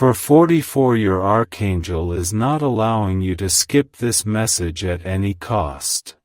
For 44, your archangel is not allowing you to skip this message at any cost.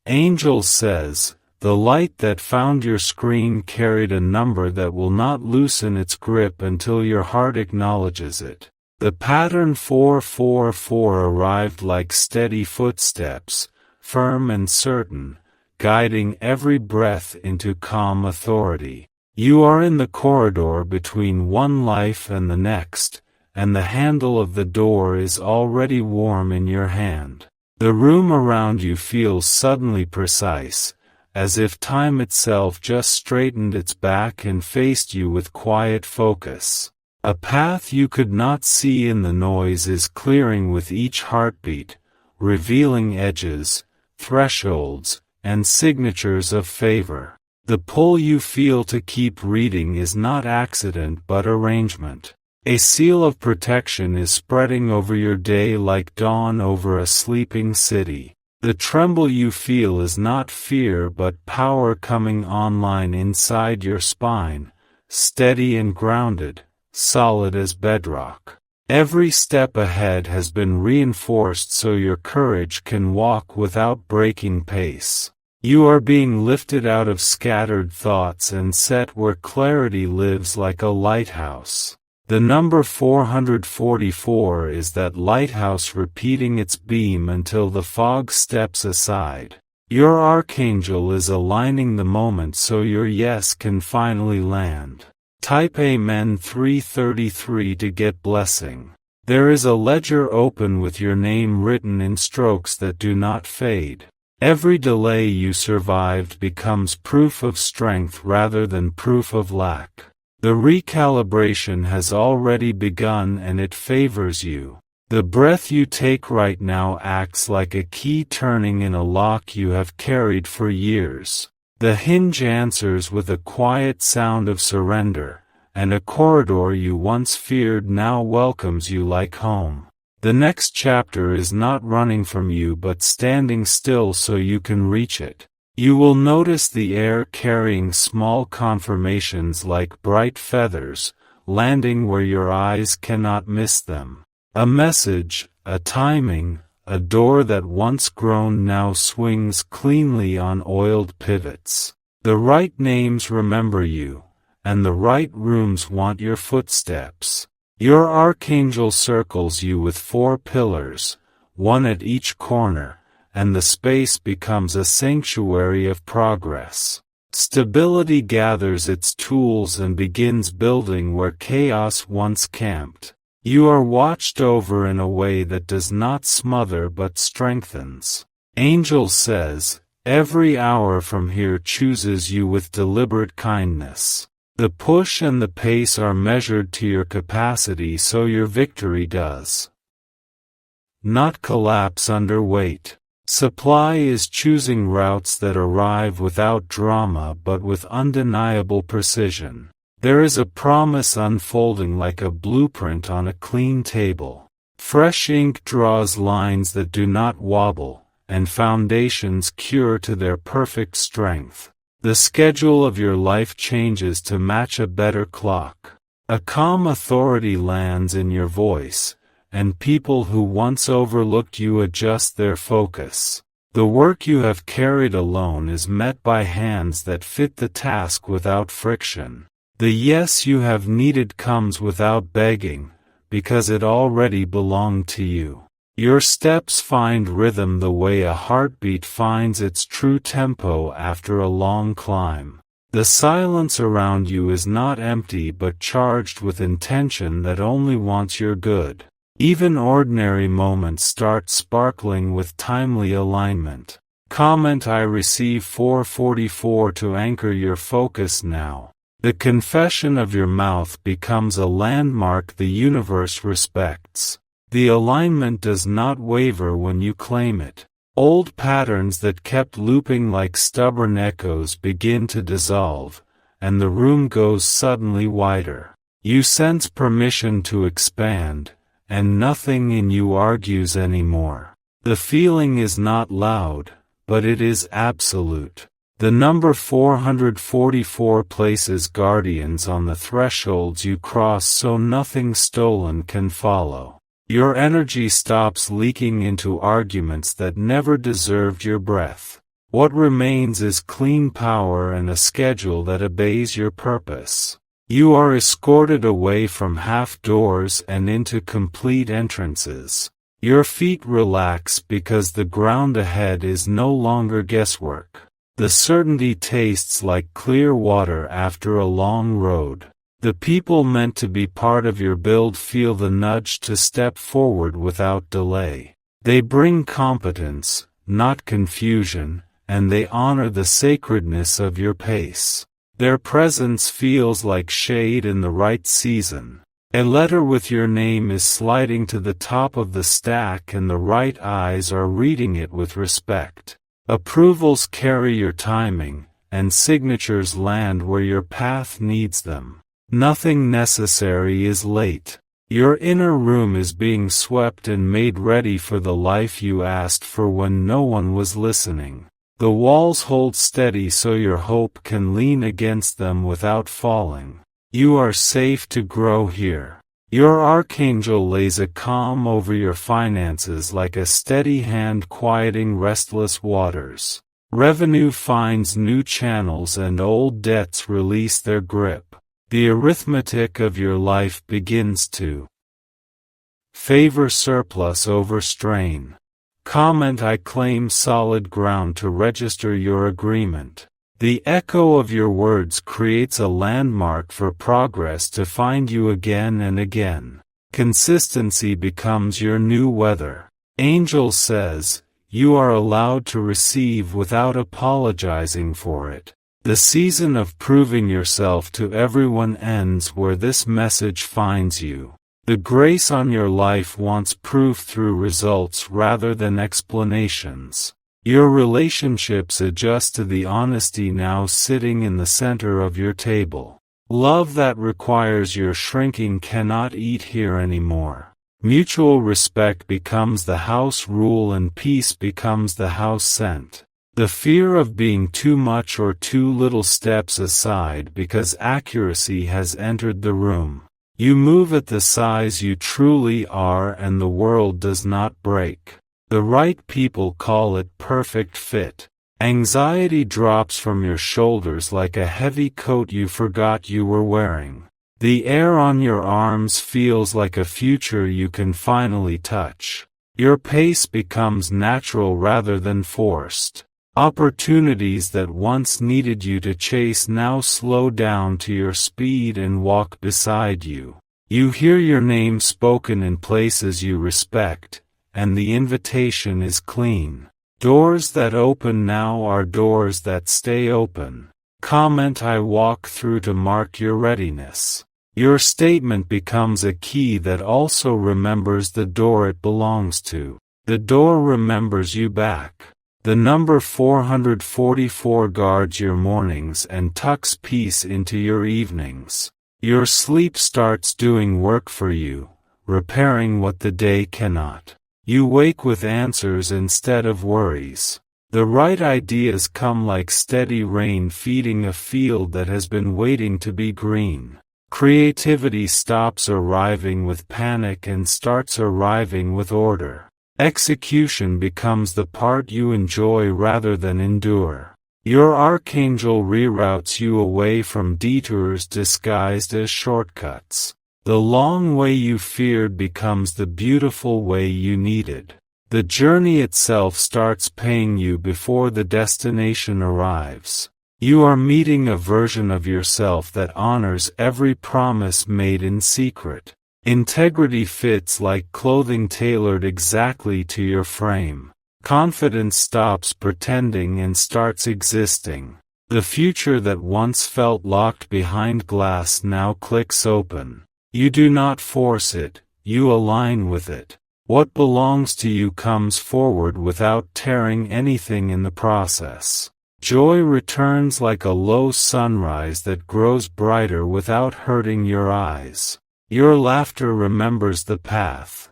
Angel says, the light that found your screen carried a number that will not loosen its grip until your heart acknowledges it. The pattern 444 arrived like steady footsteps, firm and certain, guiding every breath into calm authority. You are in the corridor between one life and the next, and the handle of the door is already warm in your hand. The room around you feels suddenly precise, as if time itself just straightened its back and faced you with quiet focus. A path you could not see in the noise is clearing with each heartbeat, revealing edges, thresholds, and signatures of favor. The pull you feel to keep reading is not accident but arrangement. A seal of protection is spreading over your day like dawn over a sleeping city. The tremble you feel is not fear but power coming online inside your spine, steady and grounded, solid as bedrock. Every step ahead has been reinforced so your courage can walk without breaking pace. You are being lifted out of scattered thoughts and set where clarity lives like a lighthouse. The number 444 is that lighthouse repeating its beam until the fog steps aside. Your archangel is aligning the moment so your yes can finally land. Type Amen 333 to get blessing. There is a ledger open with your name written in strokes that do not fade. Every delay you survived becomes proof of strength rather than proof of lack. The recalibration has already begun and it favors you. The breath you take right now acts like a key turning in a lock you have carried for years. The hinge answers with a quiet sound of surrender, and a corridor you once feared now welcomes you like home. The next chapter is not running from you but standing still so you can reach it. You will notice the air carrying small confirmations like bright feathers, landing where your eyes cannot miss them. A message, a timing, a door that once groaned now swings cleanly on oiled pivots. The right names remember you, and the right rooms want your footsteps. Your archangel circles you with 4 pillars, one at each corner, and the space becomes a sanctuary of progress. Stability gathers its tools and begins building where chaos once camped. You are watched over in a way that does not smother but strengthens. Angel says, every hour from here chooses you with deliberate kindness. The push and the pace are measured to your capacity so your victory does not collapse under weight. Supply is choosing routes that arrive without drama but with undeniable precision. There is a promise unfolding like a blueprint on a clean table. Fresh ink draws lines that do not wobble, and foundations cure to their perfect strength. The schedule of your life changes to match a better clock. A calm authority lands in your voice, and people who once overlooked you adjust their focus. The work you have carried alone is met by hands that fit the task without friction. The yes you have needed comes without begging, because it already belonged to you. Your steps find rhythm the way a heartbeat finds its true tempo after a long climb. The silence around you is not empty but charged with intention that only wants your good. Even ordinary moments start sparkling with timely alignment. Comment I receive 444 to anchor your focus now. The confession of your mouth becomes a landmark the universe respects. The alignment does not waver when you claim it. Old patterns that kept looping like stubborn echoes begin to dissolve, and the room goes suddenly wider. You sense permission to expand, and nothing in you argues anymore. The feeling is not loud, but it is absolute. The number 444 places guardians on the thresholds you cross so nothing stolen can follow. Your energy stops leaking into arguments that never deserved your breath. What remains is clean power and a schedule that obeys your purpose. You are escorted away from half doors and into complete entrances. Your feet relax because the ground ahead is no longer guesswork. The certainty tastes like clear water after a long road. The people meant to be part of your build feel the nudge to step forward without delay. They bring competence, not confusion, and they honor the sacredness of your pace. Their presence feels like shade in the right season. A letter with your name is sliding to the top of the stack and the right eyes are reading it with respect. Approvals carry your timing, and signatures land where your path needs them. Nothing necessary is late. Your inner room is being swept and made ready for the life you asked for when no one was listening. The walls hold steady so your hope can lean against them without falling. You are safe to grow here. Your archangel lays a calm over your finances like a steady hand quieting restless waters. Revenue finds new channels and old debts release their grip. The arithmetic of your life begins to favor surplus over strain. Comment: I claim solid ground to register your agreement. The echo of your words creates a landmark for progress to find you again and again. Consistency becomes your new weather. Angel says, you are allowed to receive without apologizing for it. The season of proving yourself to everyone ends where this message finds you. The grace on your life wants proof through results rather than explanations. Your relationships adjust to the honesty now sitting in the center of your table. Love that requires your shrinking cannot eat here anymore. Mutual respect becomes the house rule and peace becomes the house scent. The fear of being too much or too little steps aside because accuracy has entered the room. You move at the size you truly are and the world does not break. The right people call it perfect fit. Anxiety drops from your shoulders like a heavy coat you forgot you were wearing. The air on your arms feels like a future you can finally touch. Your pace becomes natural rather than forced. Opportunities that once needed you to chase now slow down to your speed and walk beside you. You hear your name spoken in places you respect, and the invitation is clean. Doors that open now are doors that stay open. Comment: I walk through to mark your readiness. Your statement becomes a key that also remembers the door it belongs to. The door remembers you back. The number 444 guards your mornings and tucks peace into your evenings. Your sleep starts doing work for you, repairing what the day cannot. You wake with answers instead of worries. The right ideas come like steady rain feeding a field that has been waiting to be green. Creativity stops arriving with panic and starts arriving with order. Execution becomes the part you enjoy rather than endure. Your archangel reroutes you away from detours disguised as shortcuts. The long way you feared becomes the beautiful way you needed. The journey itself starts paying you before the destination arrives. You are meeting a version of yourself that honors every promise made in secret. Integrity fits like clothing tailored exactly to your frame. Confidence stops pretending and starts existing. The future that once felt locked behind glass now clicks open. You do not force it, you align with it. What belongs to you comes forward without tearing anything in the process. Joy returns like a low sunrise that grows brighter without hurting your eyes. Your laughter remembers the path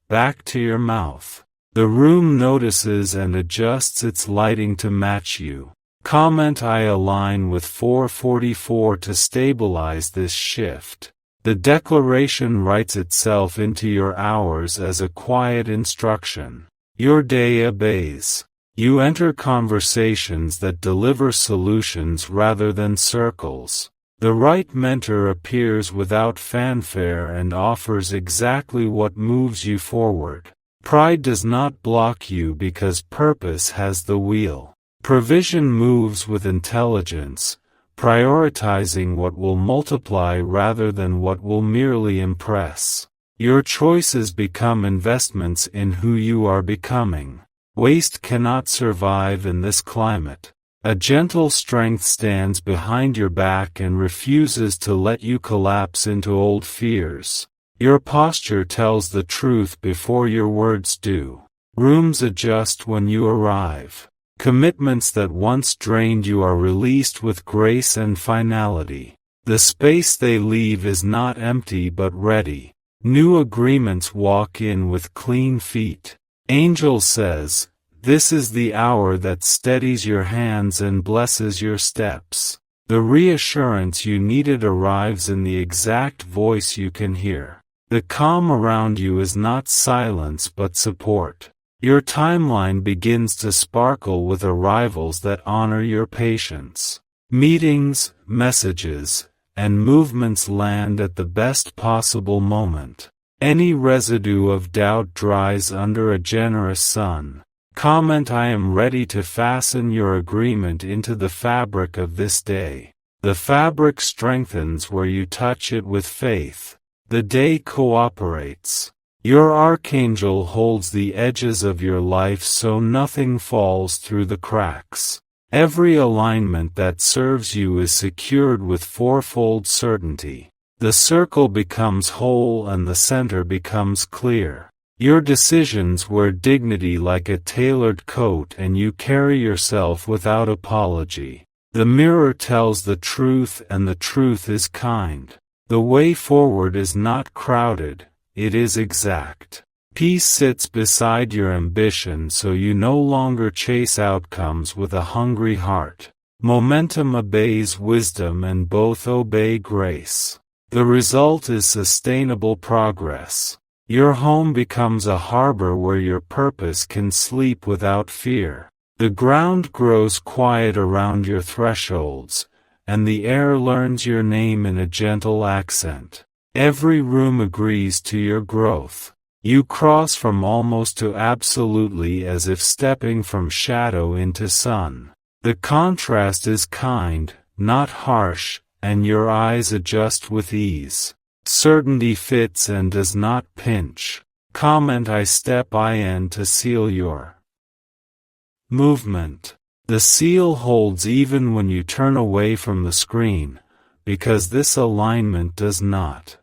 back to your mouth. The room notices and adjusts its lighting to match you. Comment: I align with 444 to stabilize this shift. The declaration writes itself into your hours as a quiet instruction. Your day obeys. You enter conversations that deliver solutions rather than circles. The right mentor appears without fanfare and offers exactly what moves you forward. Pride does not block you because purpose has the wheel. Provision moves with intelligence, prioritizing what will multiply rather than what will merely impress. Your choices become investments in who you are becoming. Waste cannot survive in this climate. A gentle strength stands behind your back and refuses to let you collapse into old fears. Your posture tells the truth before your words do. Rooms adjust when you arrive. Commitments that once drained you are released with grace and finality. The space they leave is not empty but ready. New agreements walk in with clean feet. Angel says, "This is the hour that steadies your hands and blesses your steps." The reassurance you needed arrives in the exact voice you can hear. The calm around you is not silence but support. Your timeline begins to sparkle with arrivals that honor your patience. Meetings, messages, and movements land at the best possible moment. Any residue of doubt dries under a generous sun. Comment: I am ready to fasten your agreement into the fabric of this day. The fabric strengthens where you touch it with faith. The day cooperates. Your archangel holds the edges of your life so nothing falls through the cracks. Every alignment that serves you is secured with fourfold certainty. The circle becomes whole and the center becomes clear. Your decisions wear dignity like a tailored coat and you carry yourself without apology. The mirror tells the truth and the truth is kind. The way forward is not crowded, it is exact. Peace sits beside your ambition so you no longer chase outcomes with a hungry heart. Momentum obeys wisdom and both obey grace. The result is sustainable progress. Your home becomes a harbor where your purpose can sleep without fear. The ground grows quiet around your thresholds, and the air learns your name in a gentle accent. Every room agrees to your growth. You cross from almost to absolutely as if stepping from shadow into sun. The contrast is kind, not harsh, and your eyes adjust with ease. Certainty fits and does not pinch. Comment: I step in to seal your movement. The seal holds even when you turn away from the screen, because this alignment does not.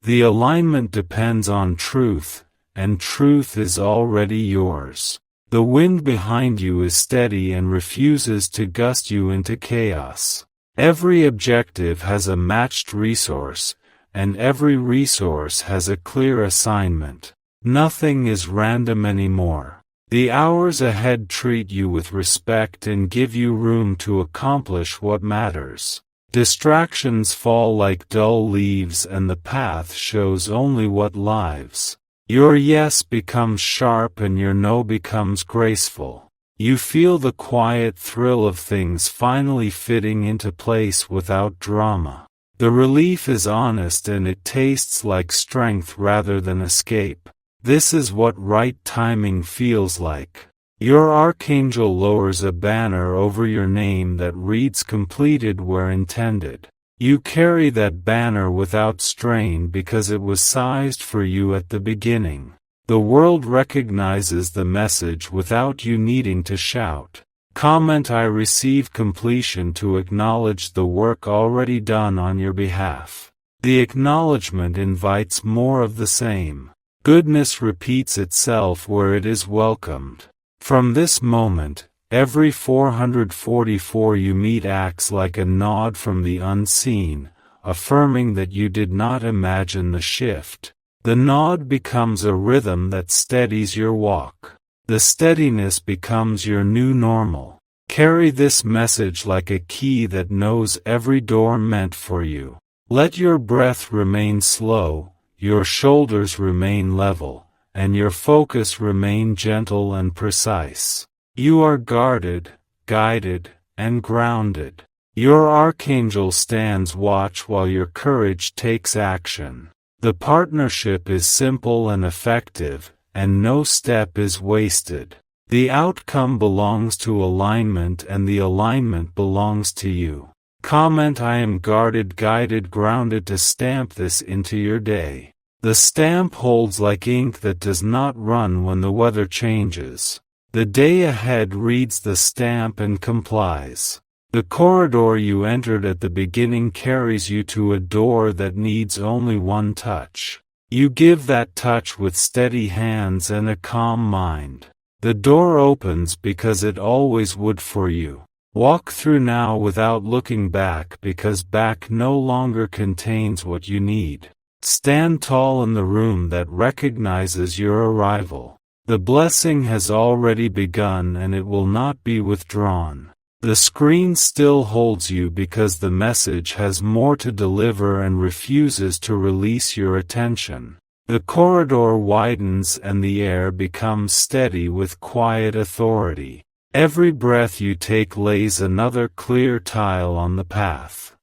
The alignment depends on truth, and truth is already yours. The wind behind you is steady and refuses to gust you into chaos. Every objective has a matched resource, and every resource has a clear assignment. Nothing is random anymore. The hours ahead treat you with respect and give you room to accomplish what matters. Distractions fall like dull leaves and the path shows only what lives. Your yes becomes sharp and your no becomes graceful. You feel the quiet thrill of things finally fitting into place without drama. The relief is honest and it tastes like strength rather than escape. This is what right timing feels like. Your archangel lowers a banner over your name that reads completed where intended. You carry that banner without strain because it was sized for you at the beginning. The world recognizes the message without you needing to shout. Comment: I receive completion to acknowledge the work already done on your behalf. The acknowledgement invites more of the same. Goodness repeats itself where it is welcomed. From this moment, every 444 you meet acts like a nod from the unseen, affirming that you did not imagine the shift. The nod becomes a rhythm that steadies your walk. The steadiness becomes your new normal. Carry this message like a key that knows every door meant for you. Let your breath remain slow, your shoulders remain level, and your focus remain gentle and precise. You are guarded, guided, and grounded. Your archangel stands watch while your courage takes action. The partnership is simple and effective, and no step is wasted. The outcome belongs to alignment and the alignment belongs to you. Comment I am guarded, guided, grounded to stamp this into your day. The stamp holds like ink that does not run when the weather changes. The day ahead reads the stamp and complies. The corridor you entered at the beginning carries you to a door that needs only one touch. You give that touch with steady hands and a calm mind. The door opens because it always would for you. Walk through now without looking back because back no longer contains what you need. Stand tall in the room that recognizes your arrival. The blessing has already begun and it will not be withdrawn. The screen still holds you because the message has more to deliver and refuses to release your attention. The corridor widens and the air becomes steady with quiet authority. Every breath you take lays another clear tile on the path.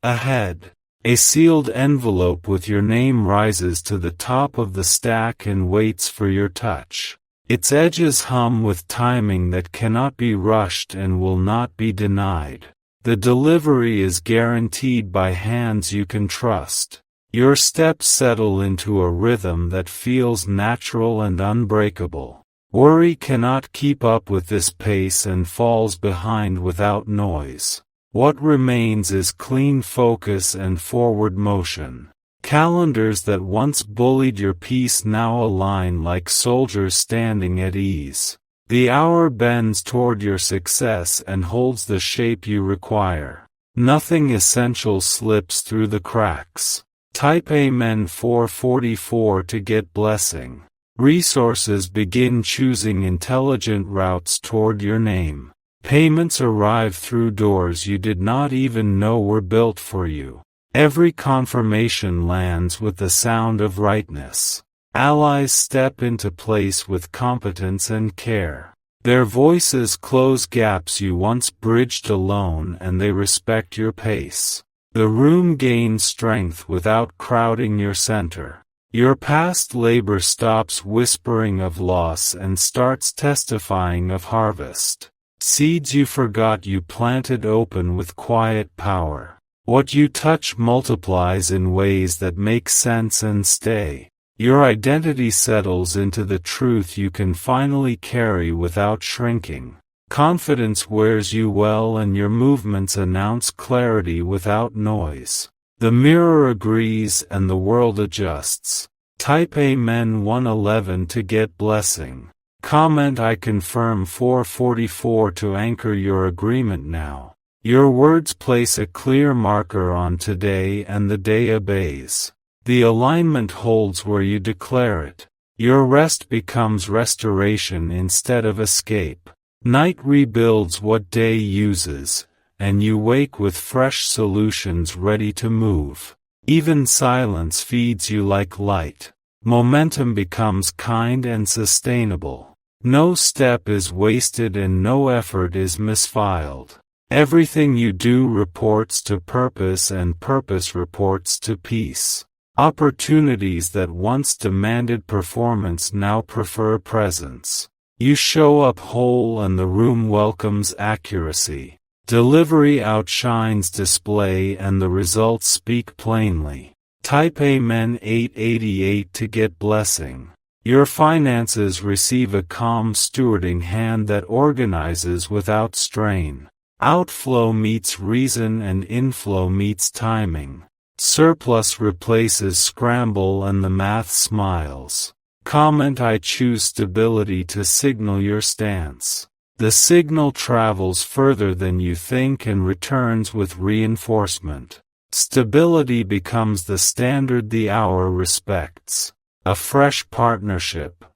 Ahead, a sealed envelope with your name rises to the top of the stack and waits for your touch. Its edges hum with timing that cannot be rushed and will not be denied. The delivery is guaranteed by hands you can trust. Your steps settle into a rhythm that feels natural and unbreakable. Worry cannot keep up with this pace and falls behind without noise. What remains is clean focus and forward motion. Calendars that once bullied your peace now align like soldiers standing at ease. The hour bends toward your success and holds the shape you require. Nothing essential slips through the cracks. Type Amen 444 to get blessing. Resources begin choosing intelligent routes toward your name. Payments arrive through doors you did not even know were built for you. Every confirmation lands with the sound of rightness. Allies step into place with competence and care. Their voices close gaps you once bridged alone and they respect your pace. The room gains strength without crowding your center. Your past labor stops whispering of loss and starts testifying of harvest. Seeds you forgot you planted open with quiet power. What you touch multiplies in ways that make sense and stay. Your identity settles into the truth you can finally carry without shrinking. Confidence wears you well and your movements announce clarity without noise. The mirror agrees and the world adjusts. Type Amen 111 to get blessing. Comment I confirm 444 to anchor your agreement now. Your words place a clear marker on today and the day obeys. The alignment holds where you declare it. Your rest becomes restoration instead of escape. Night rebuilds what day uses, and you wake with fresh solutions ready to move. Even silence feeds you like light. Momentum becomes kind and sustainable. No step is wasted and no effort is misfiled. Everything you do reports to purpose and purpose reports to peace. Opportunities that once demanded performance now prefer presence. You show up whole and the room welcomes accuracy. Delivery outshines display and the results speak plainly. Type Amen 888 to get blessing. Your finances receive a calm stewarding hand that organizes without strain. Outflow meets reason and inflow meets timing. Surplus replaces scramble and the math smiles. Comment I choose stability to signal your stance. The signal travels further than you think and returns with reinforcement. Stability becomes the standard the hour respects. A fresh partnership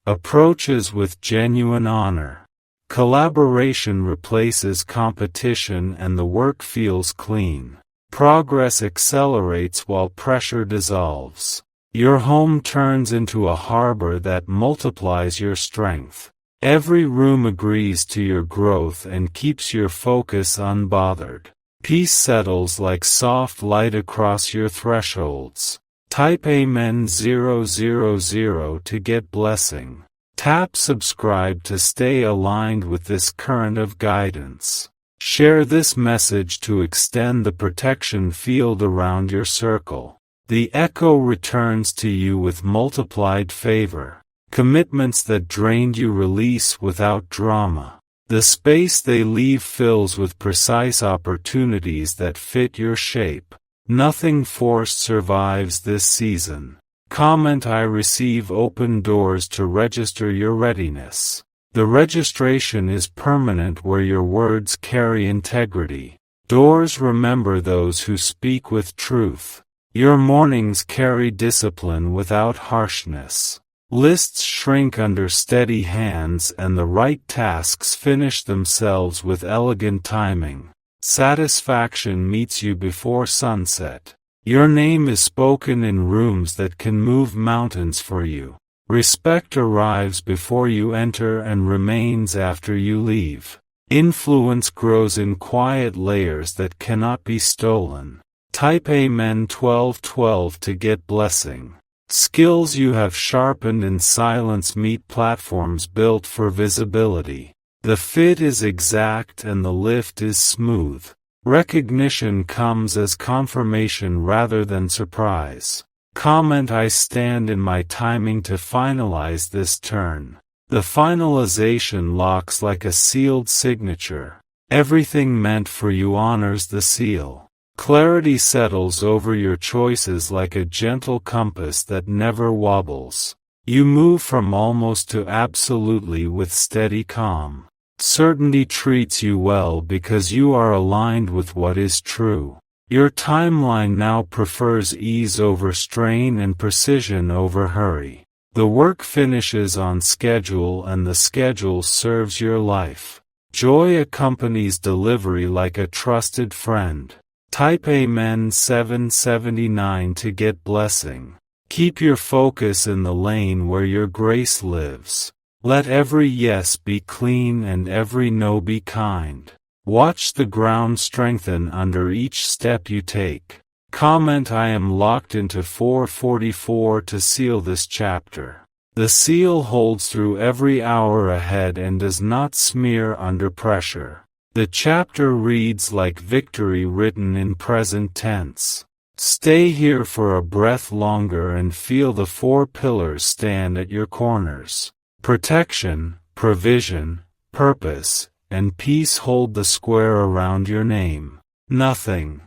approaches with genuine honor. Collaboration replaces competition and the work feels clean. Progress accelerates while pressure dissolves. Your home turns into a harbor that multiplies your strength. Every room agrees to your growth and keeps your focus unbothered. Peace settles like soft light across your thresholds. Type Amen 000 to get blessing. Tap subscribe to stay aligned with this current of guidance. Share this message to extend the protection field around your circle. The echo returns to you with multiplied favor. Commitments that drained you release without drama. The space they leave fills with precise opportunities that fit your shape. Nothing forced survives this season. Comment I receive open doors to register your readiness. The registration is permanent where your words carry integrity. Doors remember those who speak with truth. Your mornings carry discipline without harshness. Lists shrink under steady hands and the right tasks finish themselves with elegant timing. Satisfaction meets you before sunset. Your name is spoken in rooms that can move mountains for you. Respect arrives before you enter and remains after you leave. Influence grows in quiet layers that cannot be stolen. Type Amen 1212 to get blessing. Skills you have sharpened in silence meet platforms built for visibility. The fit is exact and the lift is smooth. Recognition comes as confirmation rather than surprise. Comment I stand in my timing to finalize this turn. The finalization locks like a sealed signature. Everything meant for you honors the seal. Clarity settles over your choices like a gentle compass that never wobbles. You move from almost to absolutely with steady calm. Certainty treats you well because you are aligned with what is true. Your timeline now prefers ease over strain and precision over hurry. The work finishes on schedule and the schedule serves your life. Joy accompanies delivery like a trusted friend. Type Amen 779 to get blessing. Keep your focus in the lane where your grace lives. Let every yes be clean and every no be kind. Watch the ground strengthen under each step you take. Comment I am locked into 444 to seal this chapter. The seal holds through every hour ahead and does not smear under pressure. The chapter reads like victory written in present tense. Stay here for a breath longer and feel the 4 pillars stand at your corners. Protection, provision, purpose, and peace hold the square around your name. Nothing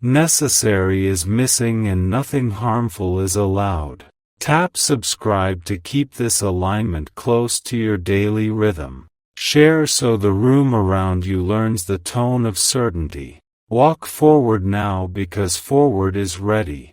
necessary is missing and nothing harmful is allowed. Tap subscribe to keep this alignment close to your daily rhythm. Share so the room around you learns the tone of certainty. Walk forward now because forward is ready.